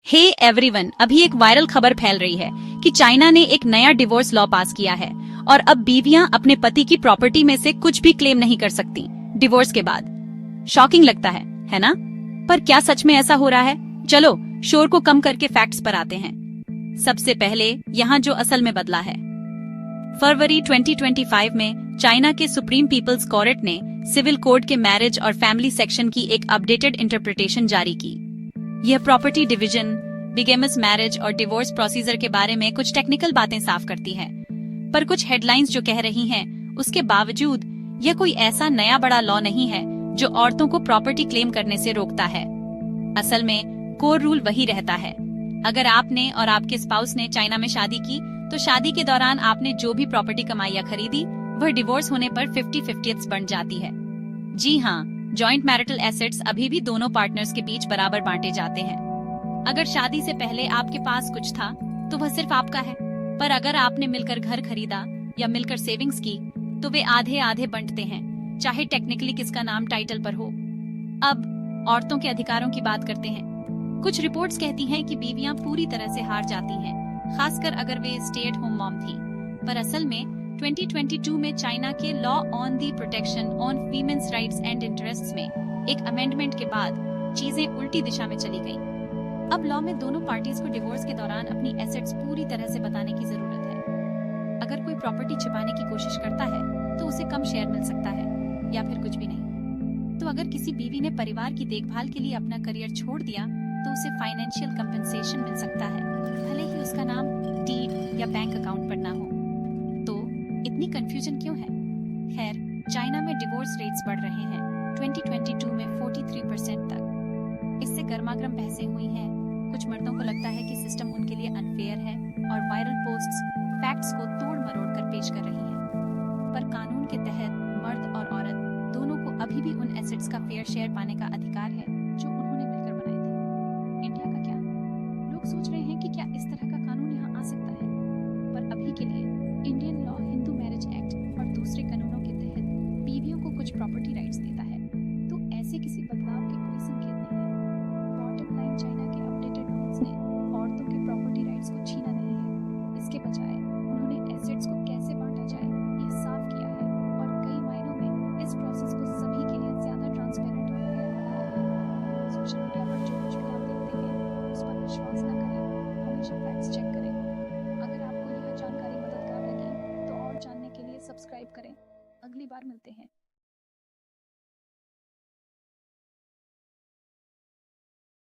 Hey everyone, अभी एक viral खबर फैल रही है कि चाइना ने एक नया डिवोर्स लॉ पास किया है और अब बीवियां अपने पति की प्रॉपर्टी में से कुछ भी क्लेम नहीं कर सकती डिवोर्स के बाद। शॉकिंग लगता है ना? पर क्या सच में ऐसा हो रहा है? चलो शोर को कम करके फैक्ट्स पर आते हैं। सबसे पहले यहाँ जो असल में बदला है। फरवरी 2025 में चाइना के सुप्रीम पीपल्स कोर्ट ने सिविल कोड के मैरिज और फैमिली सेक्शन की एक अपडेटेड इंटरप्रिटेशन जारी की। यह प्रॉपर्टी डिवीजन, बिगेमस मैरिज और डिवोर्स प्रोसीजर के बारे में कुछ टेक्निकल बातें साफ करती है। पर कुछ हेडलाइंस जो कह रही हैं, उसके बावजूद यह कोई ऐसा नया बड़ा लॉ नहीं है जो औरतों को प्रॉपर्टी क्लेम करने से रोकता है। असल में कोर रूल वही रहता है। अगर आपने और आपके स्पाउस ने चाइना में शादी की, तो शादी के दौरान आपने जो भी प्रॉपर्टी कमाई या खरीदी, वह डिवोर्स होने पर 50-50 बन जाती है। जी हाँ, जॉइंट मैरिटल एसेट्स अभी भी दोनों पार्टनर्स के बीच बराबर बांटे जाते हैं। अगर शादी से पहले आपके पास कुछ था, तो वह सिर्फ आपका है। पर अगर आपने मिलकर घर खरीदा या मिलकर सेविंग्स की, तो वे आधे आधे बंटते हैं, चाहे टेक्निकली किसका नाम टाइटल पर हो। अब औरतों के अधिकारों की बात करते हैं। कुछ रिपोर्ट्स कहती हैं कि बीवियां पूरी तरह से हार जाती हैं, खासकर अगर वे स्टे एट होम मॉम थी। पर असल में 2022 में चाइना के law on the protection on women's rights and interests में एक अमेंडमेंट के बाद चीजें उल्टी दिशा में चली गईं। अब लॉ में दोनों पार्टीज को डिवोर्स के दौरान अपनी एसेट्स पूरी तरह से बताने की जरूरत है। अगर कोई प्रॉपर्टी छिपाने की कोशिश करता है, तो उसे कम शेयर मिल सकता है या फिर कुछ भी नहीं। तो अगर किसी बीवी ने परिवार की देखभाल के लिए अपना करियर छोड़ दिया, तो उसे फाइनेंशियल कंपनसेशन मिल सकता है, भले ही उसका नाम डीड या बैंक अकाउंट पर ना हो। तो इतनी कंफ्यूजन क्यों है? खैर, चाइना में डिवोर्स रेट्स बढ़ रहे हैं, 2022 में 43% तक। इससे गर्मागर्म बहसें हुई हैं। कुछ मर्दों को लगता है कि सिस्टम उनके लिए अनफेयर है और वायरल पोस्ट्स फैक्ट्स को तोड़ मरोड़ कर पेश कर रही हैं। पर कानून के तहत मर्द और औरत दोनों को अभी भी उन एसेट्स का फेयर शेयर पाने का अधिकार है जो उन्होंने मिलकर बनाए थे। इंडिया का क्या? लोग सोच रहे हैं कि क्या इस तरह का कानून यहाँ आ सकता है? पर अभी के लिए Indian law Hindu marriage act और दूसरे कानूनों के तहत बीवियों को कुछ प्रॉपर्टी राइट्स देता है। तो ऐसे किसी बदलाव के कोई संकेत नहीं है। बॉटम लाइन, चाइना के अपडेटेड रूल्स ने औरतों के प्रॉपर्टी राइट्स को छीना नहीं है। इसके बजाय उन्होंने एसेट्स को कैसे बांटा जाए ये साफ किया है और कई मायनों में इस प्रोसेस को सभी के लिए ज्यादा ट्रांसपेरेंट और फेयर बनाया है। सोशल मीडिया पर जो कुछ भी आप देखते हैं, उस पर विश्वास न करें, हमेशा फैक्ट्स चेक करें। अगर आपको यह जानकारी मददगार लगी, तो और जानने के लिए सब्सक्राइब करें। अगली बार मिलते हैं।